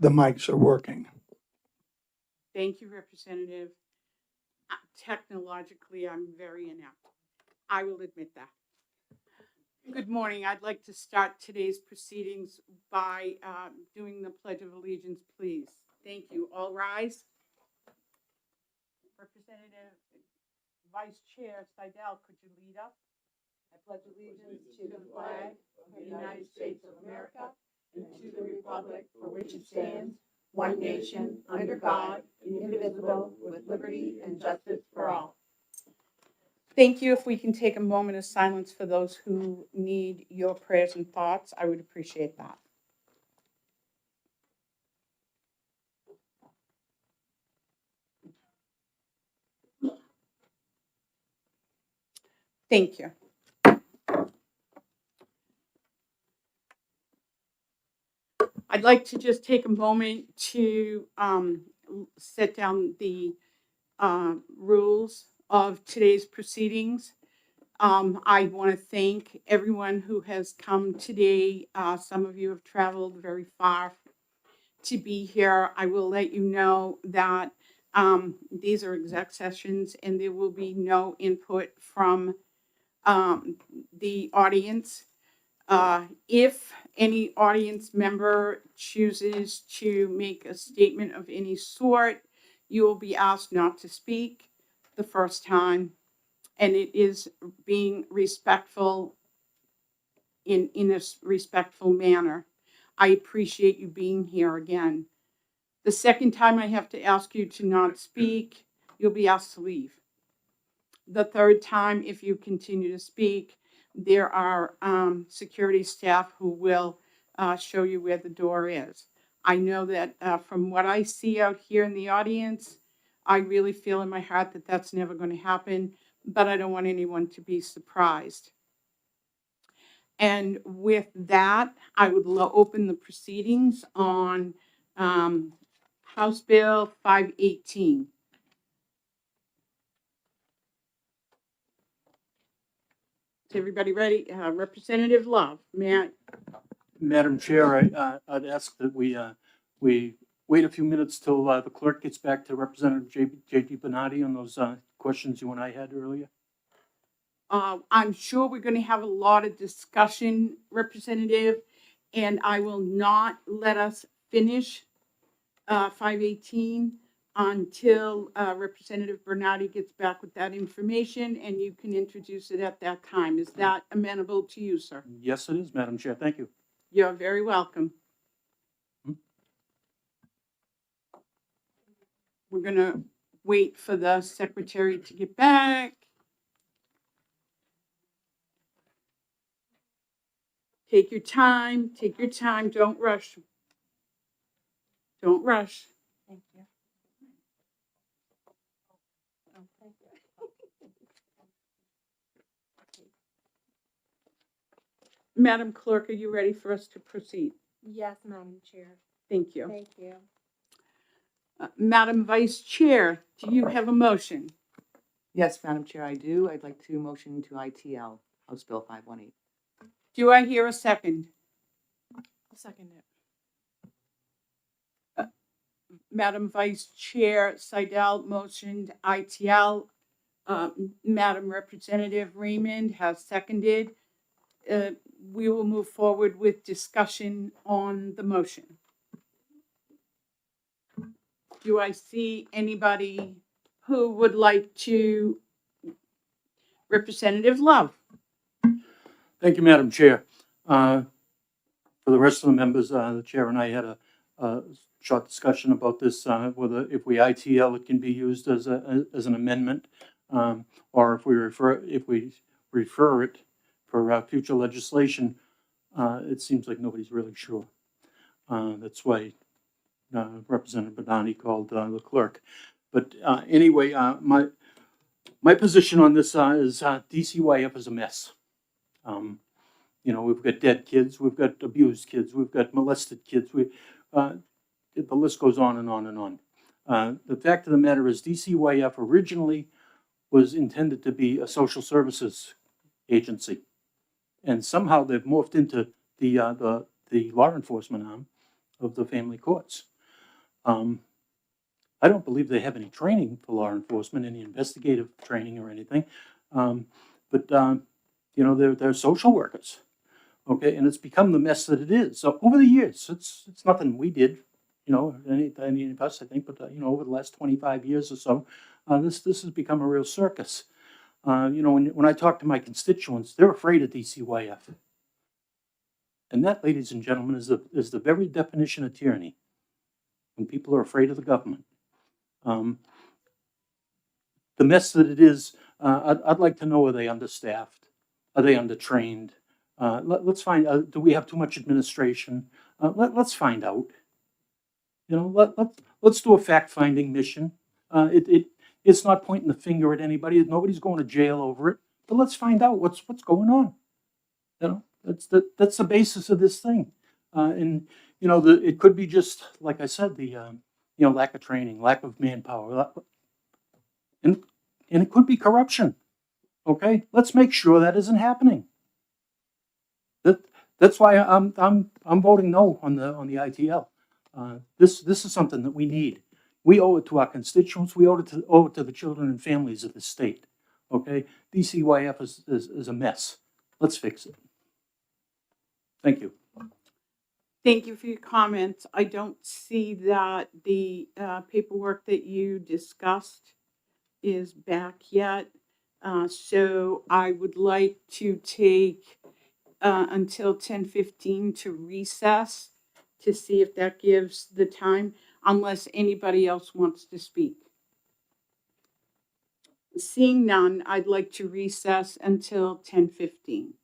the mics are working. Thank you, Representative. Technologically, I'm very inept. I will admit that. Good morning. I'd like to start today's proceedings by doing the Pledge of Allegiance, please. Thank you. All rise. Representative Vice Chair Seidel, could you lead up? I pledge allegiance to the flag of the United States of America and to the republic for which it stands, one nation, under God, indivisible, with liberty and justice for all. Thank you. If we can take a moment of silence for those who need your prayers and thoughts, I would appreciate that. Thank you. I'd like to just take a moment to set down the rules of today's proceedings. I want to thank everyone who has come today. Some of you have traveled very far to be here. I will let you know that these are exec sessions and there will be no input from the audience. If any audience member chooses to make a statement of any sort, you will be asked not to speak the first time, and it is being respectful in a respectful manner. I appreciate you being here again. The second time I have to ask you to not speak, you'll be asked to leave. The third time, if you continue to speak, there are security staff who will show you where the door is. I know that from what I see out here in the audience, I really feel in my heart that that's never going to happen, but I don't want anyone to be surprised. And with that, I would open the proceedings on House Bill 518. Is everybody ready? Representative Love, Madam Chair, I'd ask that we wait a few minutes till the clerk gets back to Representative J.D. Bonatti on those questions you and I had earlier. I'm sure we're going to have a lot of discussion, Representative, and I will not let us finish 518 until Representative Bernardi gets back with that information, and you can introduce it at that time. Is that amenable to you, sir? Yes, it is, Madam Chair. Thank you. You're very welcome. We're going to wait for the secretary to get back. Take your time. Take your time. Don't rush. Don't rush. Thank you. Madam Clerk, are you ready for us to proceed? Yes, Madam Chair. Thank you. Thank you. Madam Vice Chair, do you have a motion? Yes, Madam Chair, I do. I'd like to motion to ITL House Bill 518. Do I hear a second? I'll second it. Madam Vice Chair Seidel motioned ITL. Madam Representative Raymond has seconded. We will move forward with discussion on the motion. Do I see anybody who would like to? Representative Love. Thank you, Madam Chair. For the rest of the members, the chair and I had a short discussion about this, whether if we ITL, it can be used as an amendment, or if we refer it for future legislation. It seems like nobody's really sure. That's why Representative Bonatti called the clerk. But anyway, my position on this is DCYF is a mess. You know, we've got dead kids, we've got abused kids, we've got molested kids. The list goes on and on and on. The fact of the matter is DCYF originally was intended to be a social services agency. And somehow they've morphed into the law enforcement arm of the family courts. I don't believe they have any training for law enforcement, any investigative training or anything. But you know, they're social workers, okay? And it's become the mess that it is. So over the years, it's nothing we did, you know, any of us, I think, but, you know, over the last 25 years or so, this has become a real circus. You know, when I talk to my constituents, they're afraid of DCYF. And that, ladies and gentlemen, is the very definition of tyranny, when people are afraid of the government. Um, the mess that it is, I'd like to know, are they understaffed? Are they undertrained? Let's find out, do we have too much administration? Let's find out. You know, let's do a fact-finding mission. It's not pointing the finger at anybody. Nobody's going to jail over it. But let's find out what's going on. You know, that's the basis of this thing. And you know, it could be just like I said, the you know, lack of training, lack of manpower, and it could be corruption. Okay, let's make sure that isn't happening. That's why I'm voting no on the ITL. This is something that we need. We owe it to our constituents. We owe it to the children and families of the state. Okay, DCYF is a mess. Let's fix it. Thank you. Thank you for your comments. I don't see that the paperwork that you discussed is back yet. So I would like to take until 10:15 to recess to see if that gives the time, unless anybody else wants to speak. Seeing none, I'd like to recess until 10:15.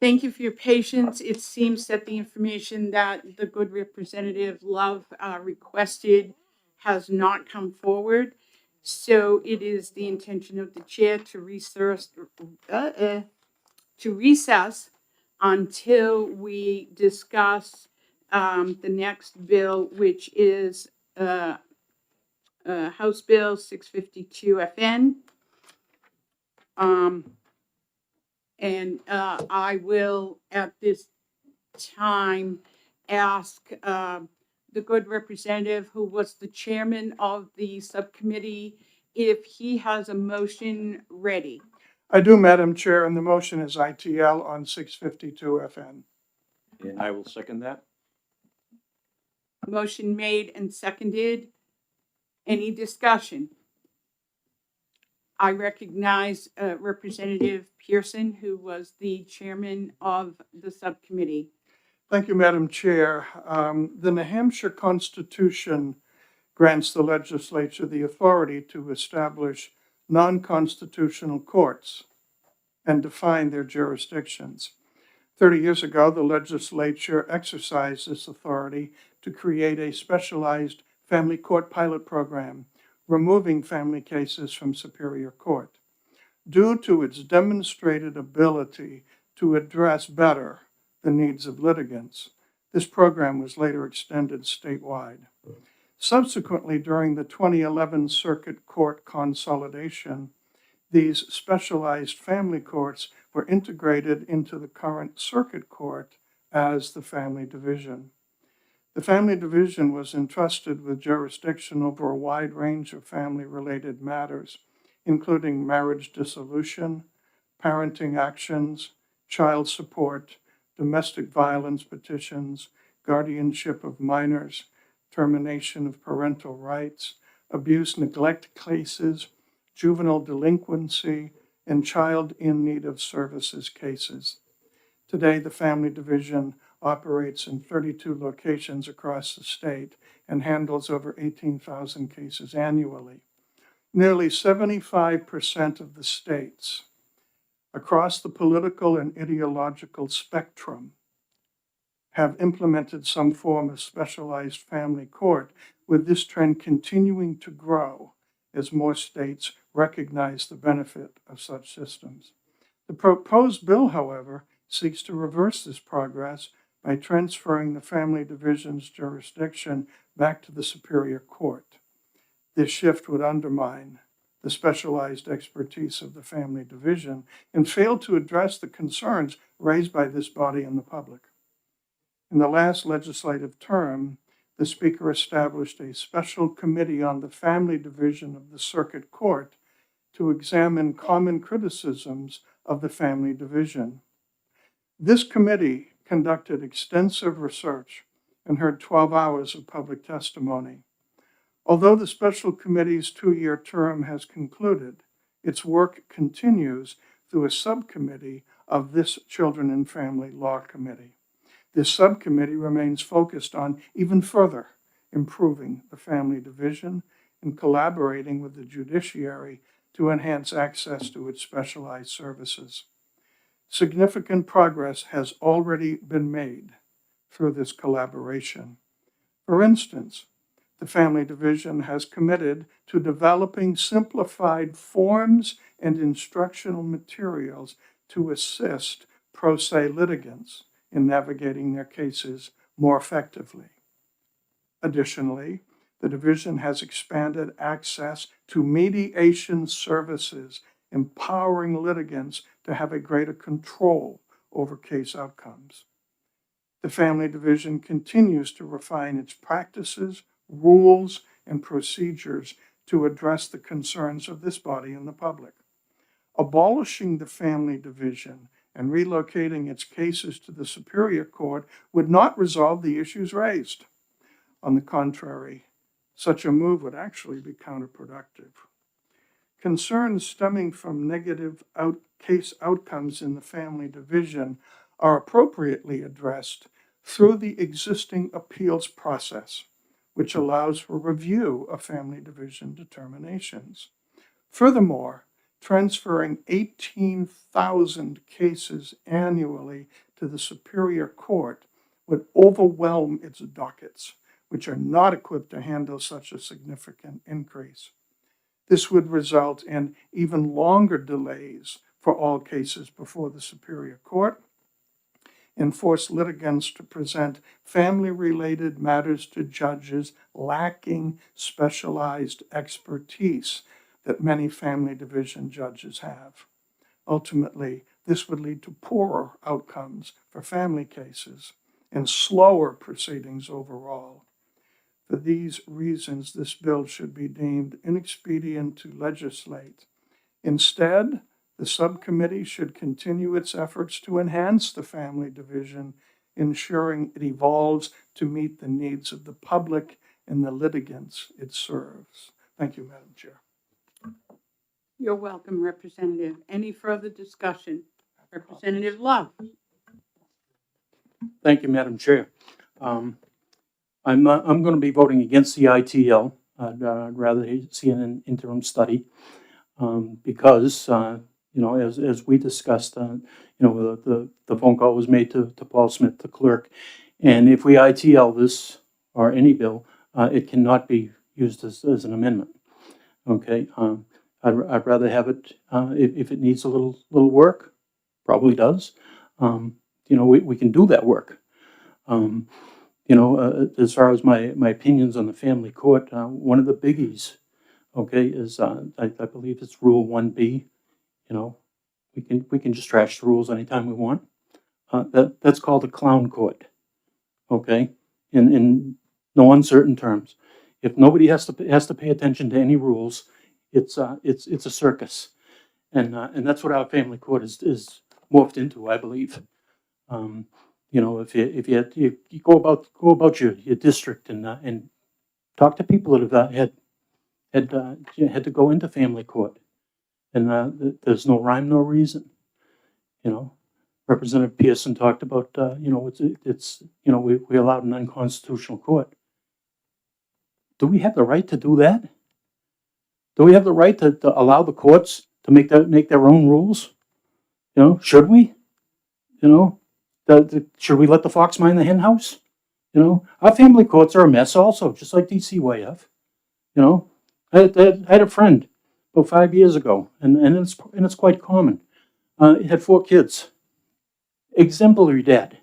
Thank you for your patience. It seems that the information that the good Representative Love requested has not come forward. So it is the intention of the chair to recess until we discuss the next bill, which is House Bill 652 FN. And I will, at this time, ask the good representative, who was the chairman of the subcommittee, if he has a motion ready. I do, Madam Chair, and the motion is ITL on 652 FN. And I will second that. Motion made and seconded. Any discussion? I recognize Representative Pearson, who was the chairman of the subcommittee. Thank you, Madam Chair. The New Hampshire Constitution grants the legislature the authority to establish non-constitutional courts and define their jurisdictions. 30 years ago, the legislature exercised this authority to create a specialized family court pilot program, removing family cases from Superior Court. Due to its demonstrated ability to address better the needs of litigants, this program was later extended statewide. Subsequently, during the 2011 Circuit Court consolidation, these specialized family courts were integrated into the current Circuit Court as the Family Division. The Family Division was entrusted with jurisdiction over a wide range of family-related matters, including marriage dissolution, parenting actions, child support, domestic violence petitions, guardianship of minors, termination of parental rights, abuse neglect cases, juvenile delinquency, and child in need of services cases. Today, the Family Division operates in 32 locations across the state and handles over 18,000 cases annually. Nearly 75% of the states across the political and ideological spectrum have implemented some form of specialized family court, with this trend continuing to grow as more states recognize the benefit of such systems. The proposed bill, however, seeks to reverse this progress by transferring the Family Division's jurisdiction back to the Superior Court. This shift would undermine the specialized expertise of the Family Division and fail to address the concerns raised by this body and the public. In the last legislative term, the Speaker established a special committee on the Family Division of the Circuit Court to examine common criticisms of the Family Division. This committee conducted extensive research and heard 12 hours of public testimony. Although the special committee's 2-year term has concluded, its work continues through a subcommittee of this Children and Family Law Committee. This subcommittee remains focused on even further improving the Family Division and collaborating with the judiciary to enhance access to its specialized services. Significant progress has already been made through this collaboration. For instance, the Family Division has committed to developing simplified forms and instructional materials to assist pro se litigants in navigating their cases more effectively. Additionally, the division has expanded access to mediation services, empowering litigants to have a greater control over case outcomes. The Family Division continues to refine its practices, rules, and procedures to address the concerns of this body and the public. Abolishing the Family Division and relocating its cases to the Superior Court would not resolve the issues raised. On the contrary, such a move would actually be counterproductive. Concerns stemming from negative case outcomes in the Family Division are appropriately addressed through the existing appeals process, which allows for review of Family Division determinations. Furthermore, transferring 18,000 cases annually to the Superior Court would overwhelm its dockets, which are not equipped to handle such a significant increase. This would result in even longer delays for all cases before the Superior Court and force litigants to present family-related matters to judges lacking specialized expertise that many family division judges have. Ultimately, this would lead to poorer outcomes for family cases and slower proceedings overall. For these reasons, this bill should be deemed inexpedient to legislate. Instead, the subcommittee should continue its efforts to enhance the family division, ensuring it evolves to meet the needs of the public and the litigants it serves. Thank you, Madam Chair. You're welcome, Representative. Any further discussion? Representative Love. Thank you, Madam Chair. I'm going to be voting against the ITL. I'd rather see an interim study because, as we discussed, the phone call was made to Paul Smith, the clerk. And if we ITL this or any bill, it cannot be used as an amendment. Okay. I'd rather have it, if it needs a little work, probably does. We can do that work. As far as my opinions on the family court, one of the biggies, okay, is I believe it's Rule 1B. We can just trash the rules anytime we want. That's called a clown court. Okay, in no uncertain terms. If nobody has to pay attention to any rules, it's a circus, and that's what our family court is morphed into, I believe. If you go about your district and talk to people that have had to go into family court, and there's no rhyme, no reason. Representative Pearson talked about we allowed an unconstitutional court. Do we have the right to do that? Do we have the right to allow the courts to make their own rules? Should we? Should we let the fox mind the hen house? Our family courts are a mess also, just like DCYF. I had a friend about 5 years ago, and it's quite common. He had 4 kids. Exemplary dad.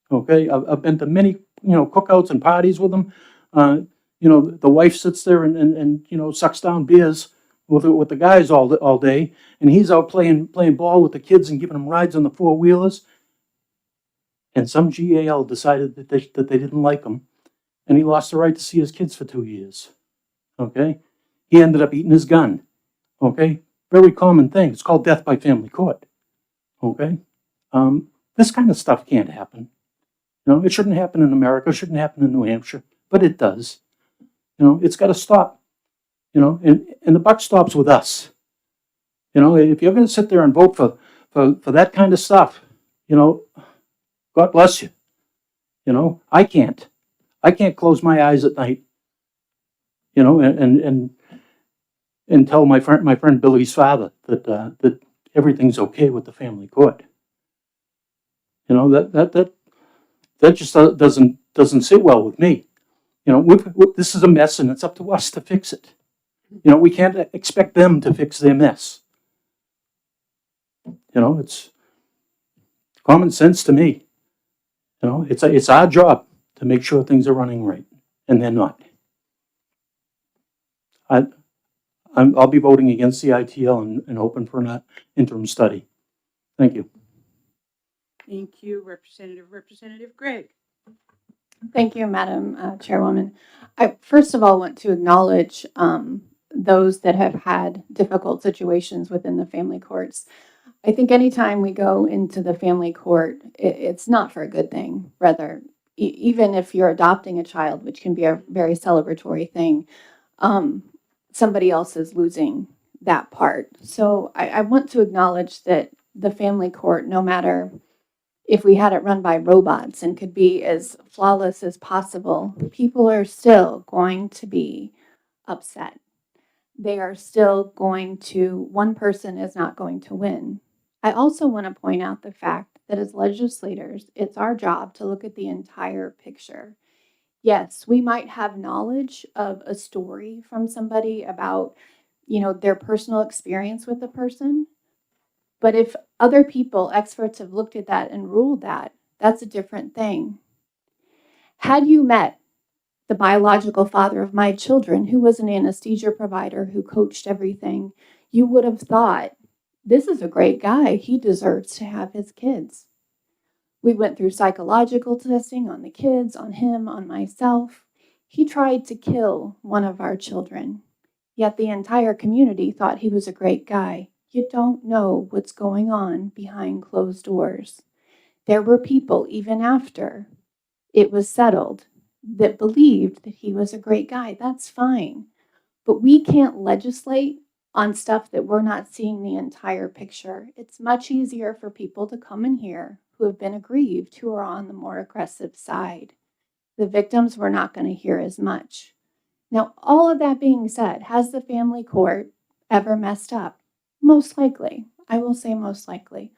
Okay, I've been to many cookouts and parties with him. The wife sits there and sucks down beers with the guys all day, and he's out playing ball with the kids and giving them rides on the 4-wheelers. And some GAL decided that they didn't like him, and he lost the right to see his kids for 2 years. Okay, he ended up eating his gun. Okay, very common thing. It's called death by family court. Okay, this kind of stuff can't happen. It shouldn't happen in America. It shouldn't happen in New Hampshire, but it does. It's got to stop. And the buck stops with us. If you're going to sit there and vote for that kind of stuff, God bless you. I can't close my eyes at night, and tell my friend Billy's father that everything's okay with the family court. That just doesn't sit well with me. This is a mess, and it's up to us to fix it. We can't expect them to fix their mess. It's common sense to me. It's our job to make sure things are running right, and they're not. I'll be voting against the ITL and hoping for an interim study. Thank you. Thank you, Representative Gregg. Thank you, Madam Chairwoman. I first of all want to acknowledge those that have had difficult situations within the family courts. I think anytime we go into the family court, it's not for a good thing. Rather, even if you're adopting a child, which can be a very celebratory thing, somebody else is losing that part. So I want to acknowledge that the family court, no matter if we had it run by robots and could be as flawless as possible, people are still going to be upset. they are still going to, one person is not going to win. I also want to point out the fact that as legislators, it's our job to look at the entire picture. Yes, we might have knowledge of a story from somebody about, their personal experience with the person. But if other people, experts have looked at that and ruled that, that's a different thing. Had you met the biological father of my children, who was an anesthesia provider, who coached everything, you would have thought, this is a great guy. He deserves to have his kids. We went through psychological testing on the kids, on him, on myself. He tried to kill one of our children, yet the entire community thought he was a great guy. You don't know what's going on behind closed doors. There were people, even after it was settled, that believed that he was a great guy. That's fine. But we can't legislate on stuff that we're not seeing the entire picture. It's much easier for people to come in here who have been aggrieved, who are on the more aggressive side. The victims we're not going to hear as much. Now, all of that being said, has the family court ever messed up? Most likely. I will say most likely.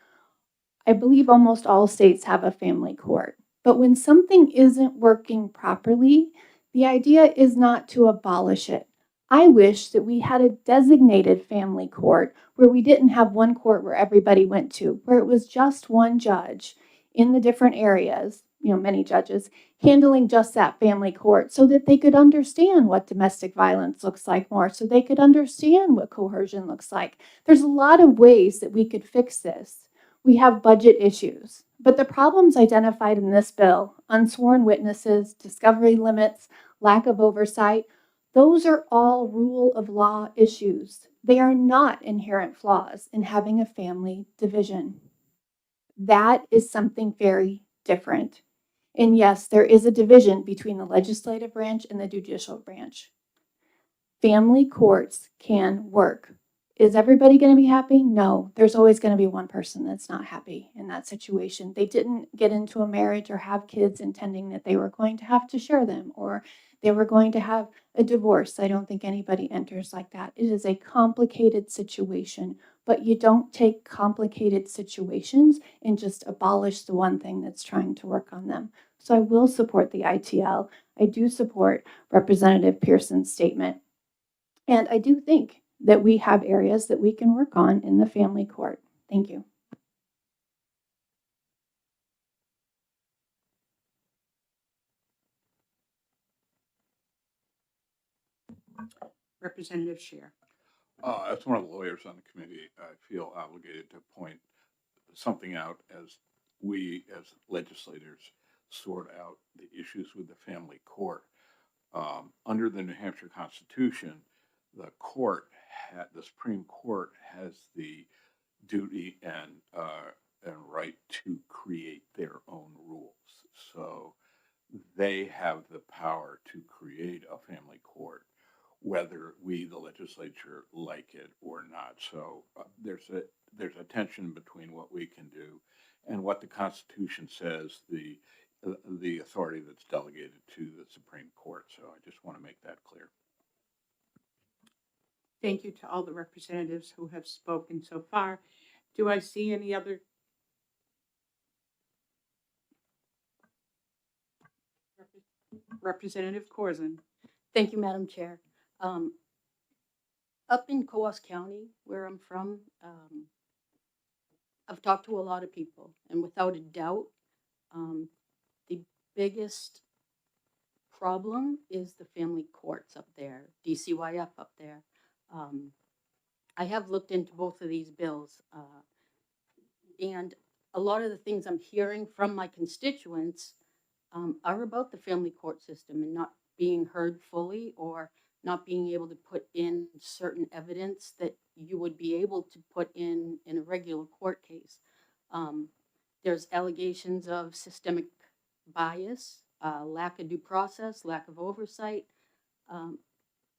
I believe almost all states have a family court. But when something isn't working properly, the idea is not to abolish it. I wish that we had a designated family court where we didn't have one court where everybody went to, where it was just one judge in the different areas, many judges, handling just that family court so that they could understand what domestic violence looks like more, so they could understand what coercion looks like. There's a lot of ways that we could fix this. We have budget issues, but the problems identified in this bill, unsworn witnesses, discovery limits, lack of oversight, those are all rule of law issues. They are not inherent flaws in having a family division. That is something very different. And yes, there is a division between the legislative branch and the judicial branch. Family courts can work. Is everybody going to be happy? No, there's always going to be one person that's not happy in that situation. They didn't get into a marriage or have kids intending that they were going to have to share them or they were going to have a divorce. I don't think anybody enters like that. It is a complicated situation, but you don't take complicated situations and just abolish the one thing that's trying to work on them. So I will support the ITL. I do support Representative Pearson's statement. And I do think that we have areas that we can work on in the family court. Thank you. Representative Scheer. As one of the lawyers on the committee, I feel obligated to point something out as we, as legislators, sort out the issues with the family court. Under the New Hampshire Constitution, the Supreme Court has the duty and right to create their own rules. So they have the power to create a family court, whether we, the legislature, like it or not. So there's a tension between what we can do and what the Constitution says the authority that's delegated to the Supreme Court. So I just want to make that clear. Thank you to all the representatives who have spoken so far. Do I see any other? Representative Corzine. Thank you, Madam Chair. Up in Coos County, where I'm from, I've talked to a lot of people, and without a doubt, the biggest problem is the family courts up there, DCYF up there. I have looked into both of these bills, and a lot of the things I'm hearing from my constituents are about the family court system and not being heard fully or not being able to put in certain evidence that you would be able to put in a regular court case. There's allegations of systemic bias, lack of due process, lack of oversight, a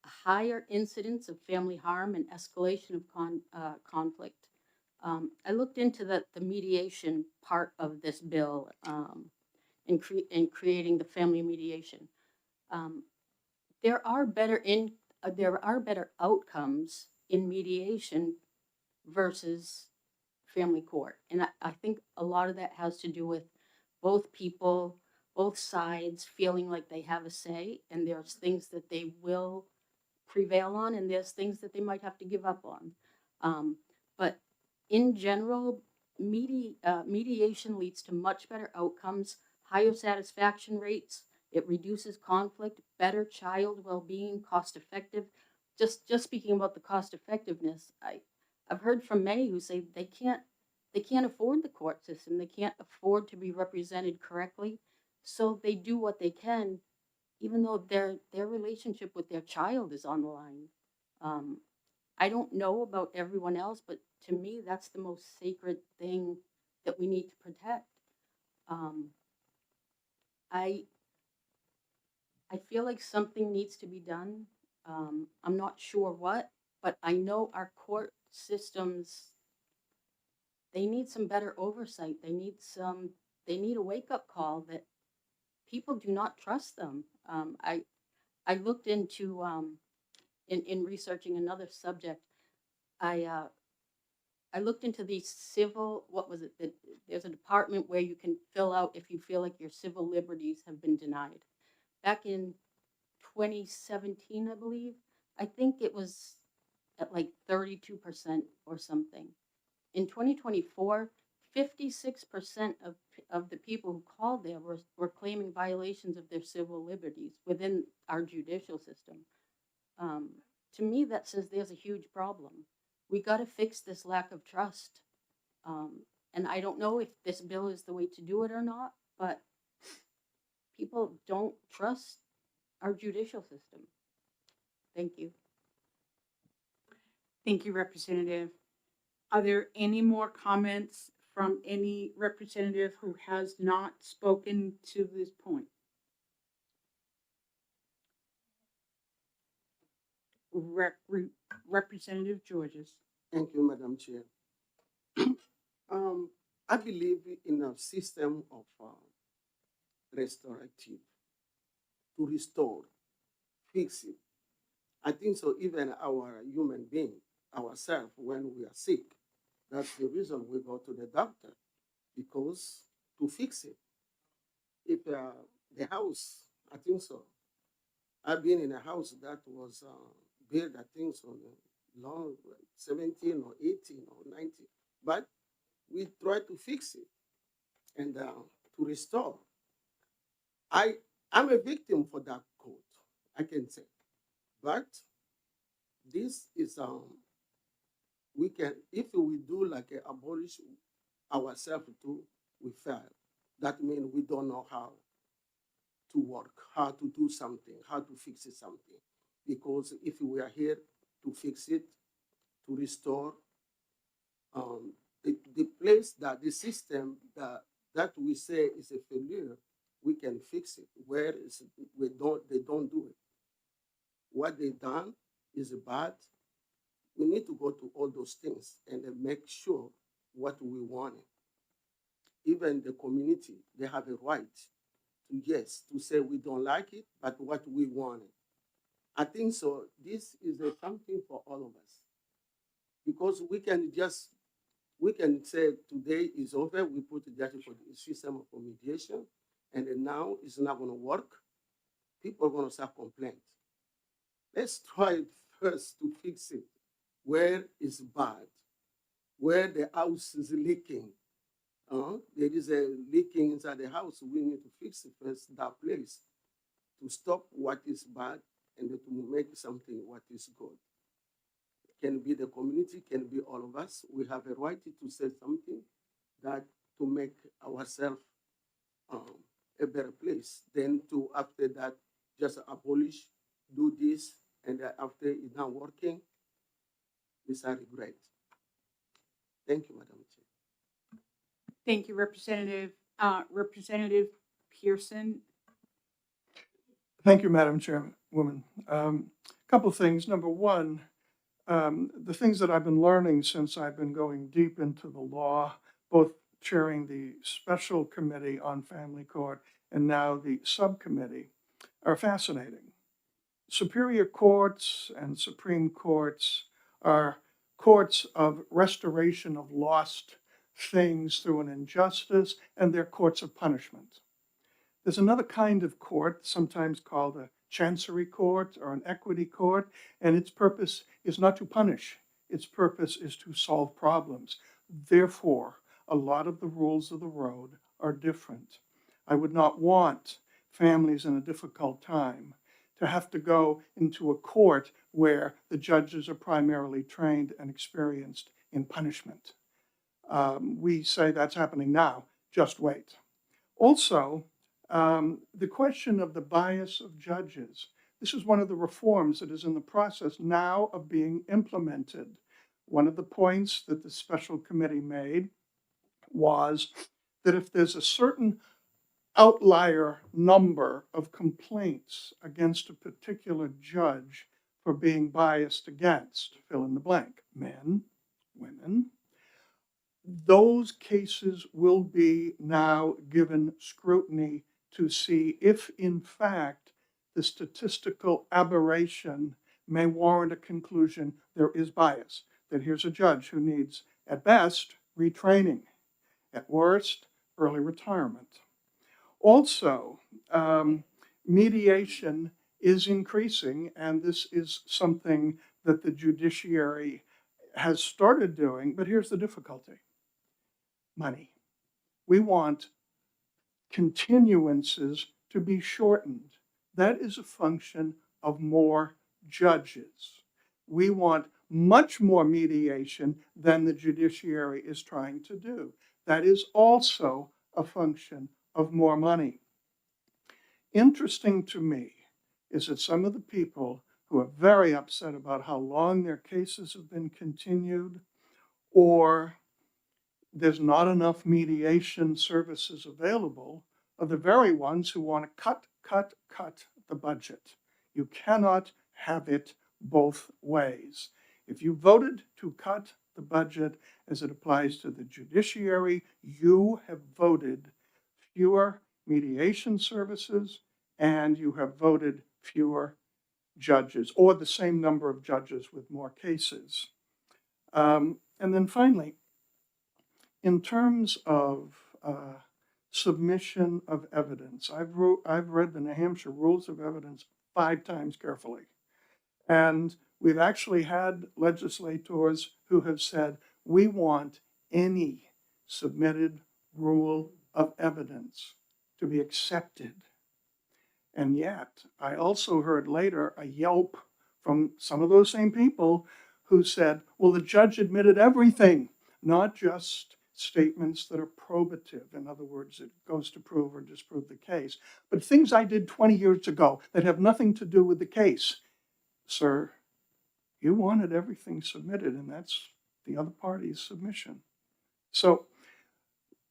higher incidence of family harm and escalation of conflict. I looked into the mediation part of this bill in creating the family mediation. There are better there are better outcomes in mediation versus family court. And I think a lot of that has to do with both people, both sides feeling like they have a say, and there's things that they will prevail on, and there's things that they might have to give up on. But in general, mediation leads to much better outcomes, higher satisfaction rates. It reduces conflict, better child well-being, cost effective. Just speaking about the cost effectiveness, I've heard from many who say they can't afford the court system. They can't afford to be represented correctly. So they do what they can, even though their relationship with their child is on the line. I don't know about everyone else, but to me, that's the most sacred thing that we need to protect. I feel like something needs to be done. I'm not sure what, but I know our court systems, they need some better oversight. They need a wake-up call that people do not trust them. I looked into, in researching another subject, I looked into the civil, what was it, that there's a department where you can fill out if you feel like your civil liberties have been denied. Back in 2017, I believe, I think it was at like 32% or something. In 2024, 56% of the people who called there were claiming violations of their civil liberties within our judicial system. To me, that says there's a huge problem. We got to fix this lack of trust. And I don't know if this bill is the way to do it or not, but people don't trust our judicial system. Thank you. Thank you, Representative. Are there any more comments from any representative who has not spoken to this point? Representative Georges. Thank you, Madam Chair. I believe in a system of restorative, to restore, fix it. I think so even our human being, ourselves, when we are sick, that's the reason we go to the doctor, because to fix it. If the house, I think so, I've been in a house that was built, I think so, long, 17 or 18 or 19, but we try to fix it and to restore. I'm a victim for that code, I can say, but this is we can, if we do like abolish ourselves too, we fail. That means we don't know how to work, how to do something, how to fix it something. Because if we are here to fix it, to restore, the place that the system that we say is a failure, we can fix it. Where is they don't do it. What they done is bad. We need to go to all those things and then make sure what we want. Even the community, they have a right to, yes, to say we don't like it, but what we want. I think so. This is something for all of us, because we can say today is over. We put the judge for the system of mediation, and then now it's not going to work. People are going to start complaining. Let's try first to fix it. Where is bad? Where the house is leaking? There is a leaking inside the house. We need to fix it first, that place, to stop what is bad and to make something what is good. It can be the community, can be all of us. We have a right to say something that to make ourselves a better place. Then to, after that, just abolish, do this, and after it's not working, it's a regret. Thank you, Madam Chair. Thank you, Representative. Representative Pearson. Thank you, Madam Chairwoman. Couple things. Number one, the things that I've been learning since I've been going deep into the law, both chairing the special committee on family court and now the subcommittee, are fascinating. Superior courts and Supreme Courts are courts of restoration of lost things through an injustice, and they're courts of punishment. There's another kind of court, sometimes called a chancery court or an equity court, and its purpose is not to punish. Its purpose is to solve problems. Therefore, a lot of the rules of the road are different. I would not want families in a difficult time to have to go into a court where the judges are primarily trained and experienced in punishment. We say that's happening now, just wait. Also, the question of the bias of judges. This is one of the reforms that is in the process now of being implemented. One of the points that the special committee made was that if there's a certain outlier number of complaints against a particular judge for being biased against, fill in the blank, men, women, those cases will be now given scrutiny to see if, in fact, the statistical aberration may warrant a conclusion there is bias, that here's a judge who needs, at best, retraining, at worst, early retirement. Also, mediation is increasing, and this is something that the judiciary has started doing, but here's the difficulty. Money. We want continuances to be shortened. That is a function of more judges. We want much more mediation than the judiciary is trying to do. That is also a function of more money. Interesting to me is that some of the people who are very upset about how long their cases have been continued, or there's not enough mediation services available, are the very ones who want to cut the budget. You cannot have it both ways. If you voted to cut the budget as it applies to the judiciary, you have voted fewer mediation services and you have voted fewer judges, or the same number of judges with more cases. And then finally, in terms of submission of evidence, I've read the New Hampshire Rules of Evidence 5 times carefully. And we've actually had legislators who have said, we want any submitted rule of evidence to be accepted. And yet, I also heard later a yelp from some of those same people who said, well, the judge admitted everything, not just statements that are probative. In other words, it goes to prove or disprove the case, but things I did 20 years ago that have nothing to do with the case. Sir, you wanted everything submitted, and that's the other party's submission. So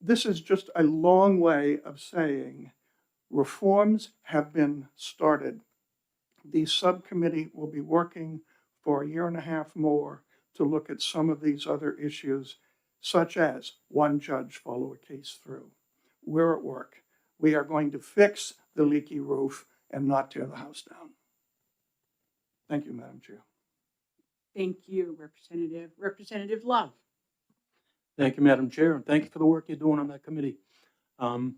this is just a long way of saying reforms have been started. The subcommittee will be working for 1.5 years more to look at some of these other issues, such as one judge follow a case through. We're at work. We are going to fix the leaky roof and not tear the house down. Thank you, Madam Chair. Thank you, Representative. Representative Love. Thank you, Madam Chair, and thank you for the work you're doing on that committee. An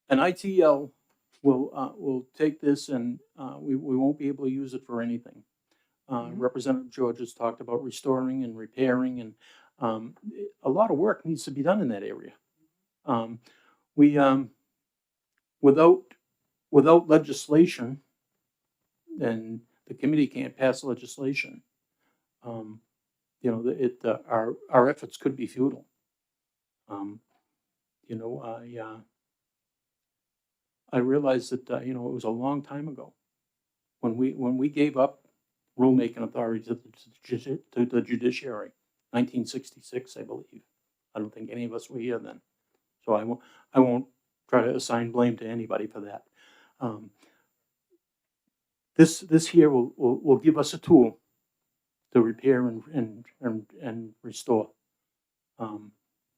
ITL will take this and we won't be able to use it for anything. Representative George has talked about restoring and repairing, and a lot of work needs to be done in that area. Without legislation, then the committee can't pass legislation. Our efforts could be futile. I realized that it was a long time ago when we gave up rulemaking authority to the judiciary, 1966, I believe. I don't think any of us were here then, so I won't try to assign blame to anybody for that. This here will give us a tool to repair and restore.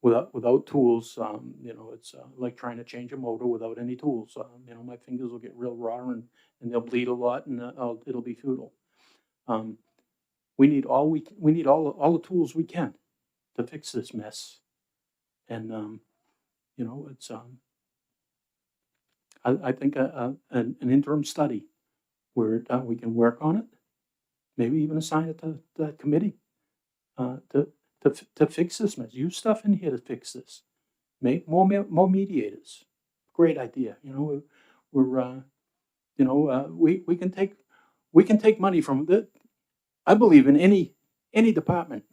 without tools, you know, it's like trying to change a motor without any tools. You know, my fingers will get real raw and they'll bleed a lot, and it'll be futile. Um, we need all the tools we can to fix this mess. And you know, it's I think an interim study where we can work on it, maybe even assign it to the committee to fix this mess. Use stuff in here to fix this. Make more mediators. Great idea. You know, we're you know, we can take money from the. I believe in any department,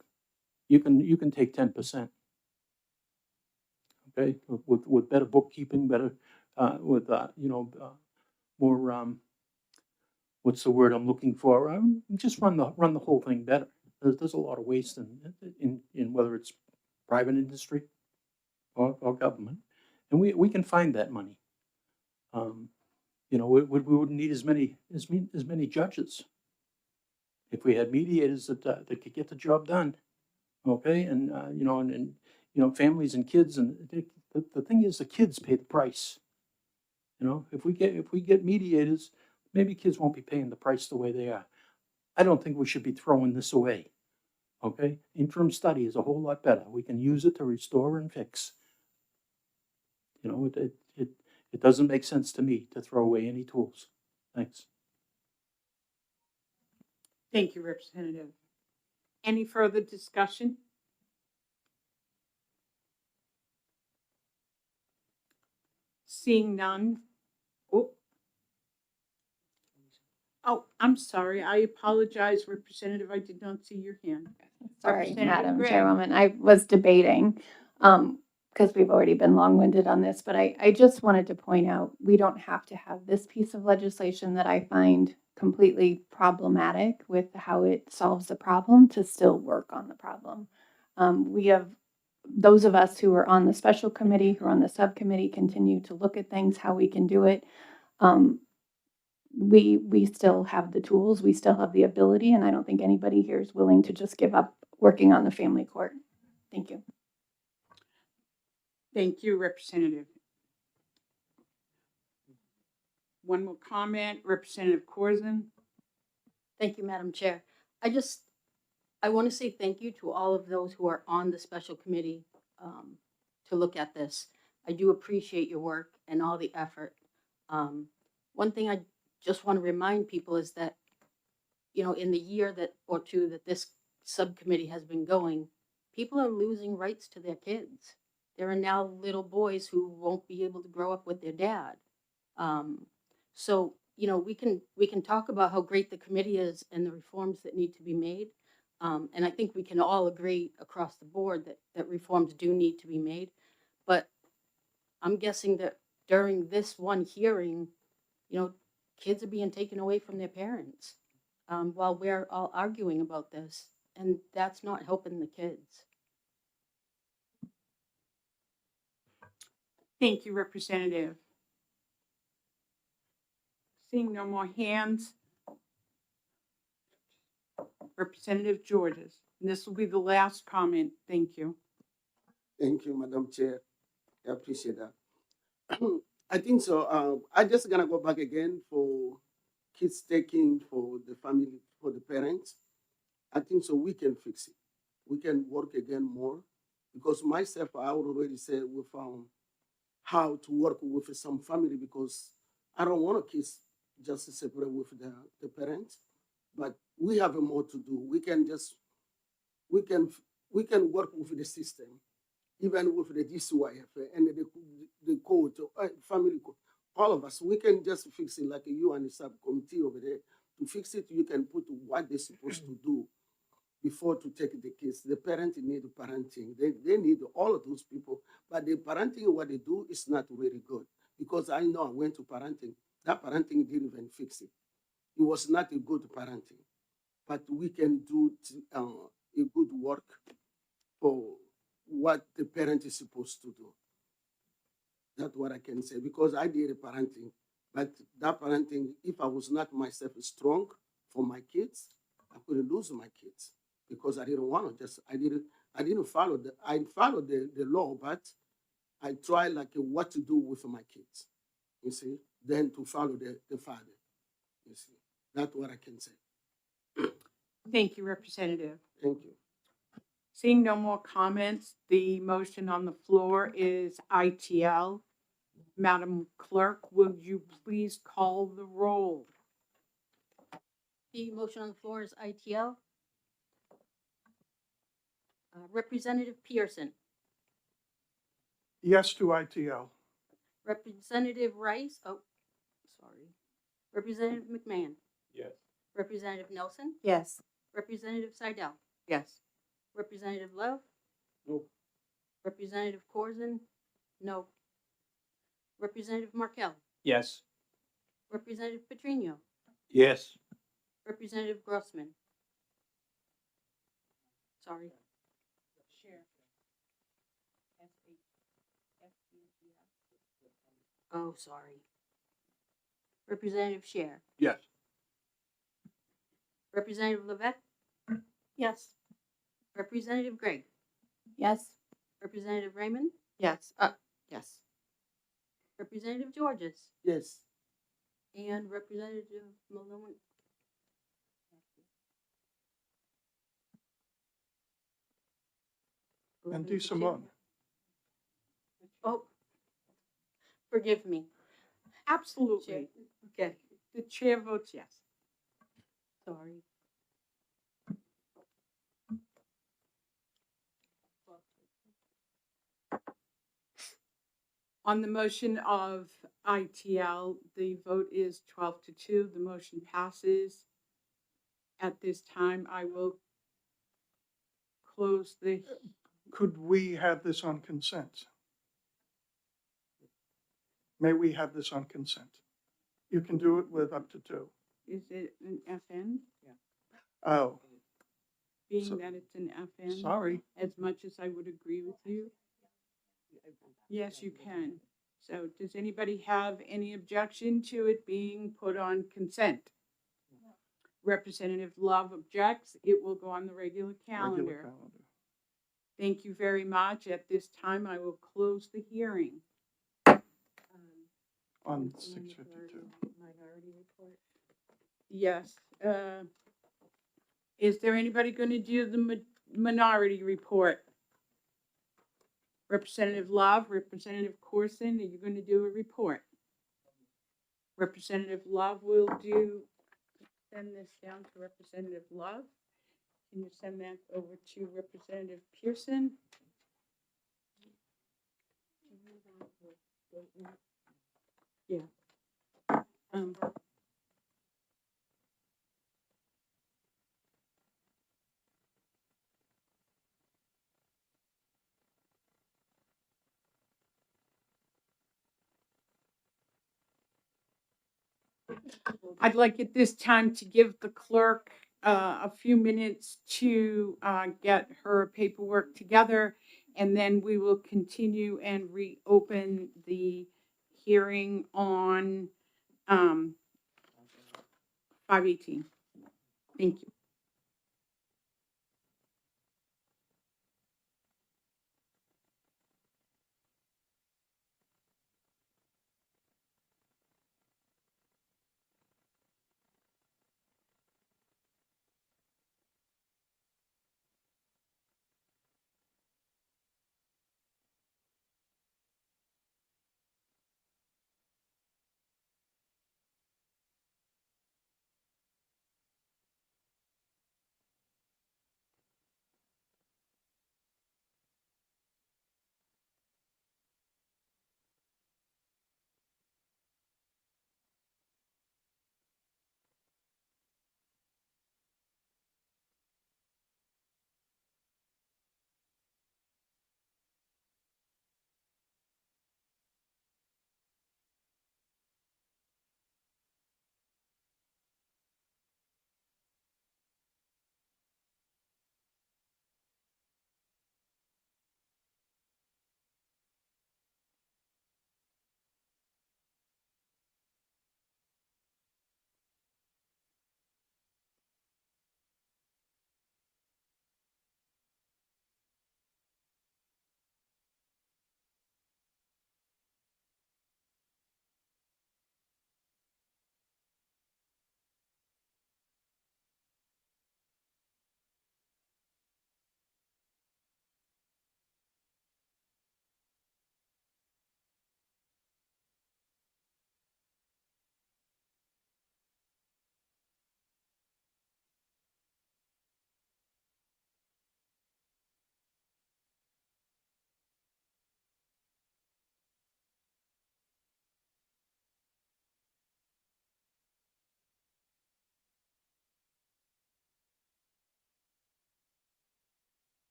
you can take 10%. Okay, with better bookkeeping, better with you know more what's the word I'm looking for? Just run the whole thing better. There's a lot of waste in whether it's private industry or government, and we can find that money. You know, we wouldn't need as many judges if we had mediators that could get the job done. Okay, and you know, and you know, families and kids, and the thing is, the kids pay the price. You know, if we get mediators, maybe kids won't be paying the price the way they are. I don't think we should be throwing this away. Okay, interim study is a whole lot better. We can use it to restore and fix. You know, it doesn't make sense to me to throw away any tools. Thanks. Thank you, Representative. Any further discussion? Seeing none. Oh, I'm sorry. I apologize, Representative. I did not see your hand. Sorry, Representative Madam Gregg. Chairwoman, I was debating, because we've already been long-winded on this, but I just wanted to point out, we don't have to have this piece of legislation that I find completely problematic with how it solves the problem to still work on the problem. We have, those of us who are on the special committee, who are on the subcommittee, continue to look at things, how we can do it. We still have the tools, we still have the ability, and I don't think anybody here is willing to just give up working on the family court. Thank you. Thank you, Representative. One more comment, Representative Corzine. Thank you, Madam Chair. I want to say thank you to all of those who are on the special committee to look at this. I do appreciate your work and all the effort. One thing I just want to remind people is that, you know, in the year or two that this subcommittee has been going, people are losing rights to their kids. There are now little boys who won't be able to grow up with their dad. So, you know, we can talk about how great the committee is and the reforms that need to be made. And I think we can all agree across the board that reforms do need to be made. But I'm guessing that during this one hearing, you know, kids are being taken away from their parents while we're all arguing about this. And that's not helping the kids. Thank you, Representative. Seeing no more hands, Representative Georges. And this will be the last comment. Thank you. Thank you, Madam Chair. I appreciate that. I think so. I just gonna go back again for kids taking for the family, for the parents. I think so we can fix it. We can work again more because myself, I already said we found how to work with some family because I don't want kids just to separate with the parents, but we have more to do. We can work with the system, even with the DCYF and the code, family code. All of us, we can just fix it like you and the subcommittee over there. To fix it, you can put what they're supposed to do before to take the kids. The parents need parenting. They need all of those people. But the parenting, what they do is not really good. Because I know I went to parenting. That parenting didn't even fix it. It was not a good parenting. But we can do a good work for what the parent is supposed to do. That's what I can say. Because I did a parenting. But that parenting, if I was not myself strong for my kids, I could lose my kids. Because I didn't want to I didn't follow I followed the law, but I try like what to do with my kids, you see, then to follow the father, you see. That's what I can say. Thank you, Representative. Thank you. Seeing no more comments, the motion on the floor is ITL. Madam Clerk, will you please call the roll? The motion on the floor is ITL. Representative Pearson, Yes to ITL. Representative Rice, oh, sorry. Representative McMahon, Yes. Representative Nelson, Yes. Representative Seidel, Yes. Representative Love. No. Representative Corzine, no. Representative Markel, Yes. Representative Petrino, Yes. Representative Grossman. Sorry. Oh, sorry. Representative Scher, Yes. Representative Levesque, Yes. Representative Gregg, Yes. Representative Raymond, Yes. Yes. Representative Georges, Yes. and Representative Malone. And 11 to 2. Simone. Oh, forgive me. Absolutely. Okay, the chair votes yes. Sorry. On the motion of ITL, the vote is 12-2. The motion passes. At this time, I will close the, Could we have this on consent? May we have this on consent? You can do it with up to 2. is it an FN? Oh, Being So- that it's an FN, sorry. as much as I would agree with you. Yes, you can. So does anybody have any objection to it being put on consent? Representative Love objects. It will go on the regular Regular calendar. calendar. Thank you very much. At this time, I will close the hearing. On 6:52. Minority report. Yes. Is there anybody going to do the minority report? Representative Love, Representative Corson, are you going to do a report? Representative Love will send this down to Representative Love. Can you send that over to Representative Pearson? Yeah. I'd like at this time to give the clerk a few minutes to get her paperwork together, and then we will continue and reopen the hearing on 5/18. Thank you.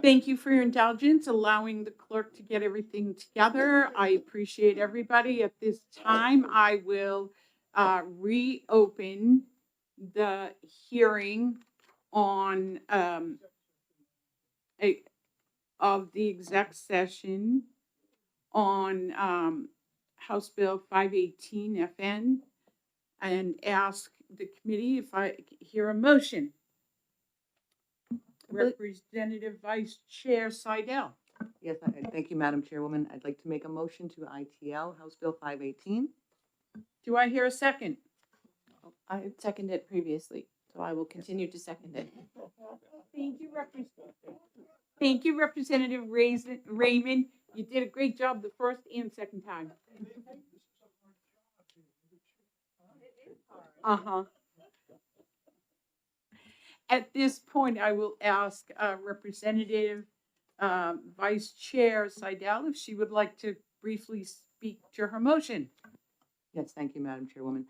Thank you for your indulgence, allowing the clerk to get everything together. I appreciate everybody. At this time, I will reopen the hearing on of the exec session on House Bill 518 FN and ask the committee if I hear a motion. Representative Vice Chair Seidel. Yes, thank you, Madam Chairwoman. I'd like to make a motion to ITL House Bill 518. Do I hear a second? I seconded it previously, so I will continue to second it. Thank you, Representative Raymond. You did a great job the first and second time. Uh-huh. At this point, I will ask Representative Vice Chair Seidel if she would like to briefly speak to her motion. Yes, thank you, Madam Chairwoman.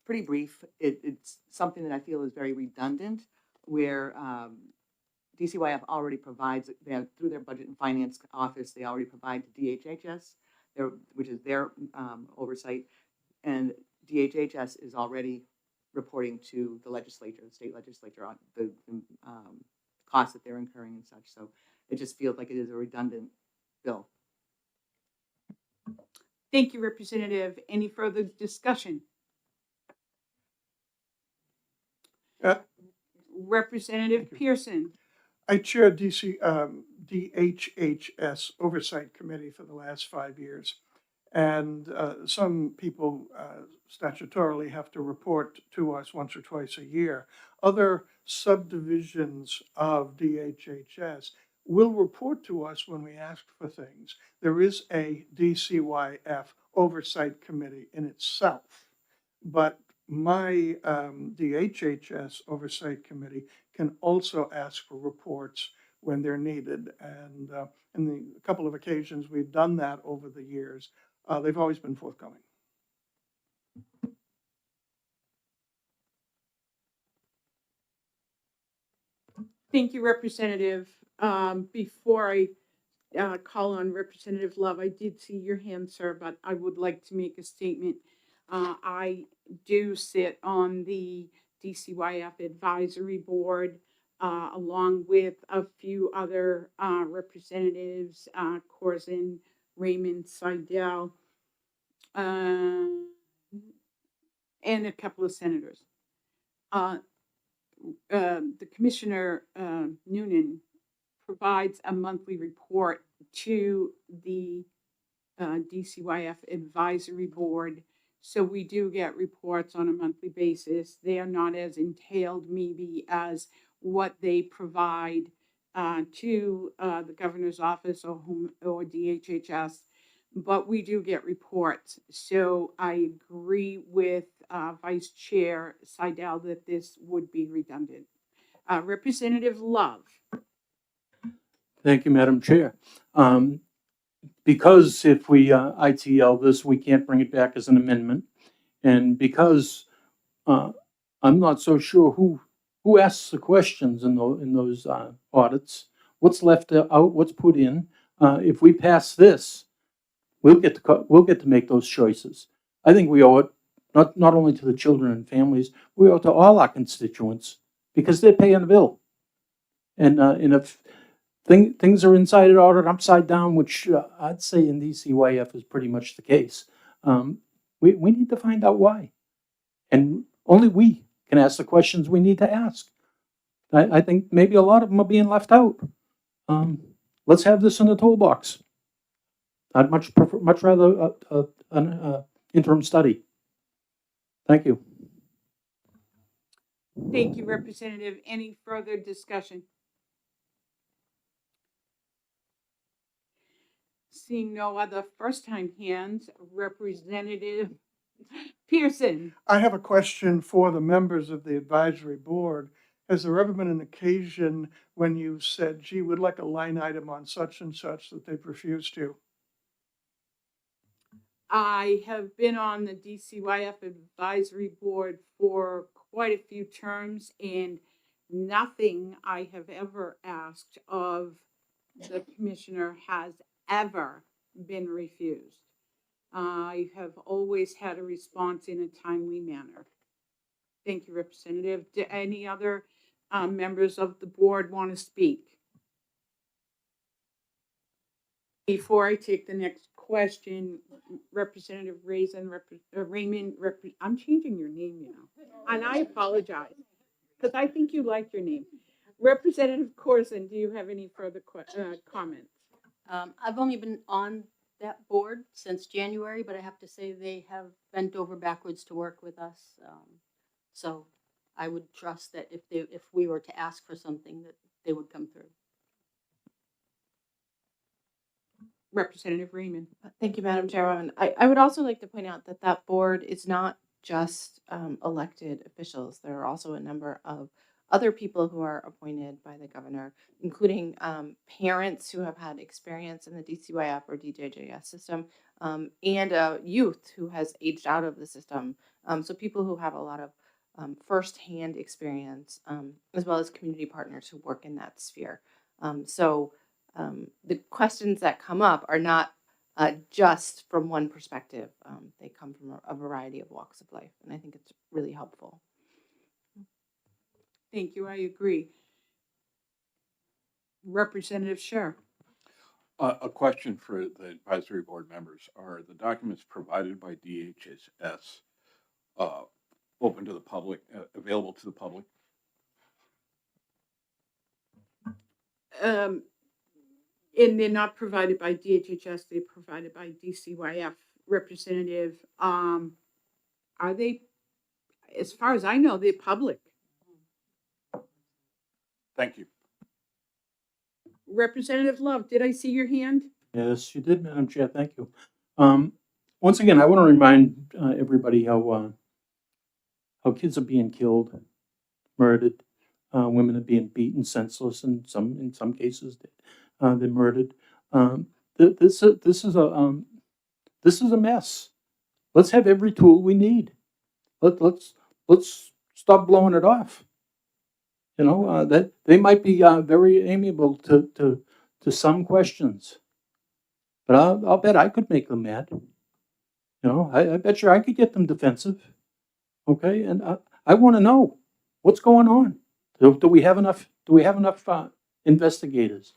Pretty brief. It's something that I feel is very redundant, where DCYF already provides, through their Budget and Finance Office, they already provide to DHHS, which is their oversight, and DHHS is already reporting to the legislature, the state legislature, on the costs that they're incurring and such. So it just feels like it is a redundant bill. Thank you, Representative. Any further discussion? Representative Pearson. I chair DHHS Oversight Committee for the last 5 years. And some people statutorily have to report to us once or twice a year. Other subdivisions of DHHS will report to us when we ask for things. There is a DCYF Oversight Committee in itself, but my DHHS Oversight Committee can also ask for reports when they're needed. And in the couple of occasions we've done that over the years, they've always been forthcoming. Thank you, Representative. Before I call on Representative Love, I did see your hand, sir, but I would like to make a statement. I do sit on the DCYF Advisory Board, along with a few other representatives, Corzine, Raymond, Seidel, and a couple of senators. The Commissioner Noonan provides a monthly report to the DCYF Advisory Board. So we do get reports on a monthly basis. They are not as entailed maybe as what they provide to the governor's office or DHHS, but we do get reports. So I agree with Vice Chair Seidel that this would be redundant. Representative Love. Thank you, Madam Chair. Because if we ITL this, we can't bring it back as an amendment. And because I'm not so sure who asks the questions in those audits, what's left out, what's put in. If we pass this, we'll get to make those choices. I think we owe it not only to the children and families, we owe it to all our constituents because they're paying the bill. And if things are inside out and upside down, which I'd say in DCYF is pretty much the case, we need to find out why. And only we can ask the questions we need to ask. I think maybe a lot of them are being left out. Let's have this in the toolbox. I'd much rather an interim study. Thank you. Thank you, Representative. Any further discussion? Seeing no other first-time hands, Representative Pearson. I have a question for the members of the advisory board. Has there ever been an occasion when you said, gee, we'd like a line item on such and such that they've refused to? I have been on the DCYF advisory board for quite a few terms, and Nothing I have ever asked of the commissioner has ever been refused. I have always had a response in a timely manner. Thank you, Representative. Do any other members of the board want to speak? Before I take the next question, Representative Raymond, I'm changing your name now, and I apologize, because I think you like your name. Representative Corson, do you have any further comments? I've only been on that board since January, but I have to say they have bent over backwards to work with us. So I would trust that if we were to ask for something, that they would come through. Representative Raymond. Thank you, Madam Chairwoman. I would also like to point out that that board is not just elected officials. There are also a number of other people who are appointed by the governor, including parents who have had experience in the DCYF or DJJS system, and a youth who has aged out of the system. So people who have a lot of firsthand experience, as well as community partners who work in that sphere. The questions that come up are not just from one perspective. They come from a variety of walks of life, and I think it's really helpful. Thank you, I agree. Representative Scher. A question for the advisory board members. Are the documents provided by DHS open to the public, available to the public? And they're not provided by DHHS, they're provided by DCYF. Representative, are they, as far as I know, they're public. Thank you. Representative Love, did I see your hand? Yes, you did, Madam Chair. Thank you. Once again, I want to remind everybody how kids are being killed, murdered, women are being beaten senseless, and in some cases they're murdered. This is a mess. Let's have every tool we need. Let's stop blowing it off. You know, that they might be very amiable to some questions, but I'll bet I could make them mad. You know, I bet you I could get them defensive. Okay, and I want to know what's going on. Do we have enough? Do we have enough investigators?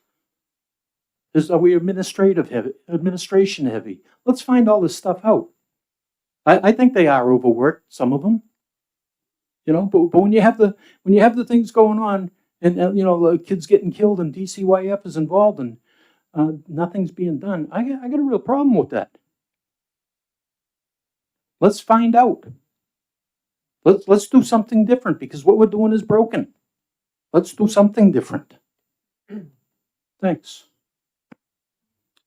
Are we administration heavy? Let's find all this stuff out. I think they are overworked, some of them. You know, but when you have the things going on, and you know, kids getting killed, and DCYF is involved, and nothing's being done, I got a real problem with that. Let's find out. Let's do something different, because what we're doing is broken. Let's do something different. Thanks.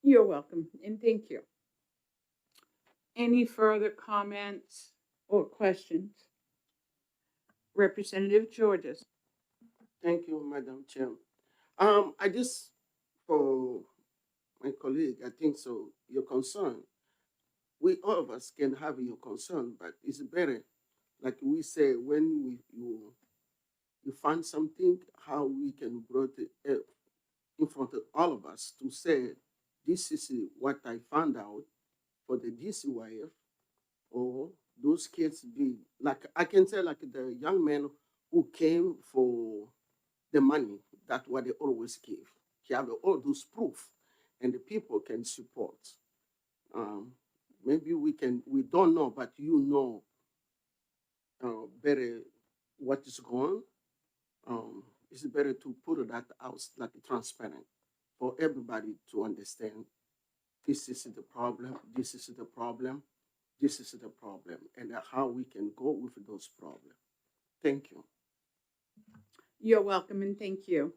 You're welcome, and thank you. Any further comments or questions? Representative Georges. Thank you, Madam Chair. I just, for my colleague, I think so, your concern, we all of us can have your concern, but it's better, like we say, when you find something, how we can bring it in front of all of us to say, this is what I found out for the DCYF, or those kids did. Like I can say, like the young man who came for the money, that's what they always give. He have all those proof, and the people can support. Maybe we don't know, but you know better what is going on. It's better to put that out like transparent for everybody to understand. This is the problem, this is the problem, this is the problem, and how we can go with those problems. Thank you. You're welcome, and thank you.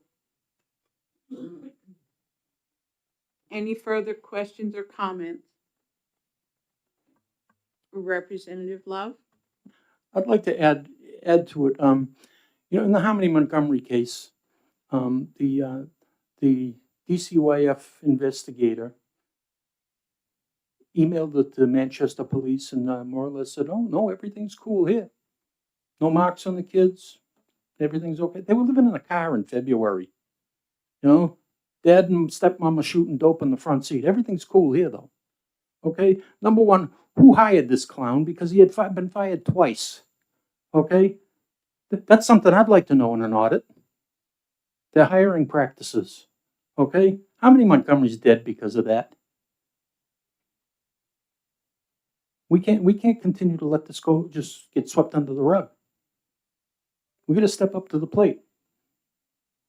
Any further questions or comments? Representative Love? I'd like to add to it. You know, in the Harmony Montgomery case, the DCYF investigator emailed it to Manchester Police and more or less said, "Oh no, everything's cool here. No marks on the kids. Everything's okay. They were living in a car in February. You know, dad and stepmom are shooting dope in the front seat. Everything's cool here, though. Okay, number one, who hired this clown? Because he had been fired twice. Okay, that's something I'd like to know in an audit. Their hiring practices. Okay, how many Montgomery's dead because of that? We can't continue to let this go, just get swept under the rug. We got to step up to the plate.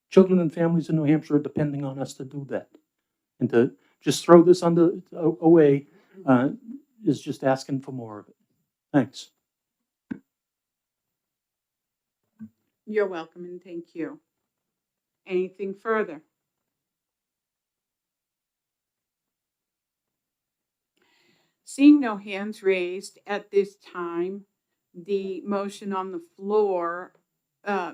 Children and families in New Hampshire are depending on us to do that. And to just throw this away is just asking for more of it. Thanks. You're welcome and thank you. Anything further? Seeing no hands raised at this time, the motion on the floor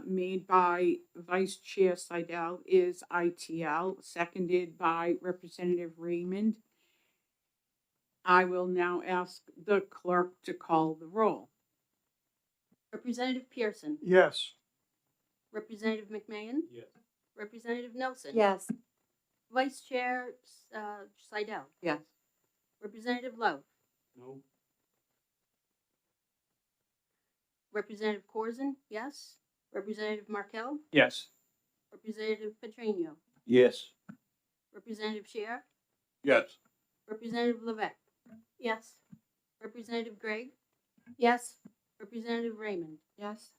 made by Vice Chair Seidel is ITL, seconded by Representative Raymond. I will now ask the clerk to call the roll. Representative Pearson, Yes. Representative McMahon, Yes. Representative Nelson. Yes. Vice Chair Seidel, Yes. Representative Lowe, No. Representative Corzine, yes. Representative Markel, Yes. Representative Petrino, Yes. Representative Scher, Yes. Representative Levesque, yes. Representative Gregg, Yes. Representative Raymond, Yes.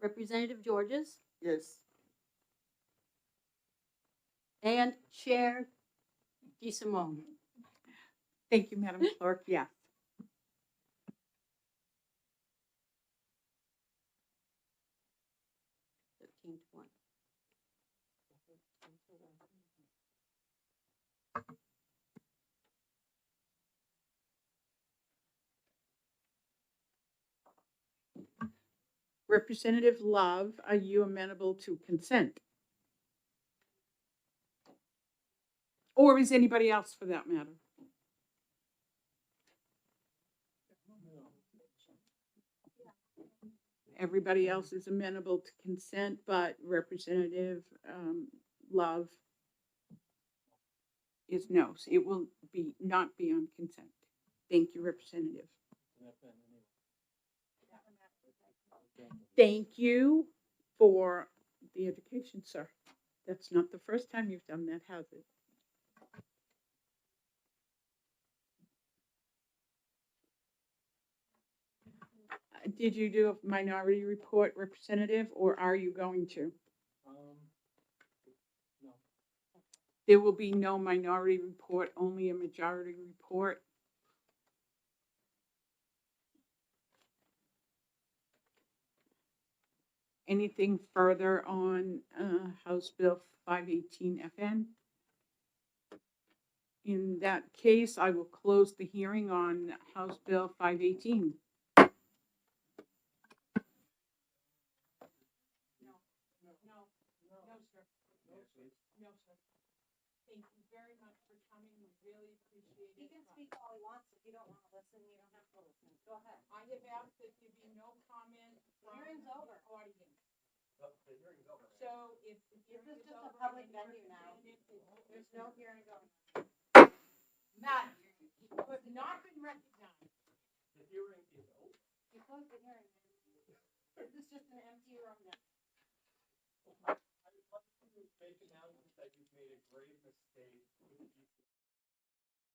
Representative Georges, Yes. and Chair DeSimone. Thank you, Madam Clerk. Yes. Representative Love, are you amenable to consent? Or is anybody else for that matter? Everybody else is amenable to consent, but Representative Love is no. So it will not be on consent. Thank you, Representative. Thank you for the education, sir. That's not the first time you've done that, has it? Did you do a minority report, Representative, or are you going to? No. There will be no minority report, only a majority report. Anything further on House Bill 518 FN? In that case, I will close the hearing on House Bill 518. No, sir. Thank you very much for coming. We really appreciate it. He can speak all he wants. If you don't want to listen, you don't have to listen. Go ahead. I have asked that there be no comment from Hearing's over. the audience. So if the This hearing is is just a over, public then venue now. there's no hearing going on. Madam, you have not been recognized. The hearing is over. You closed the hearing. This is just an empty room now. I would like to make announcement that you've made a grave mistake.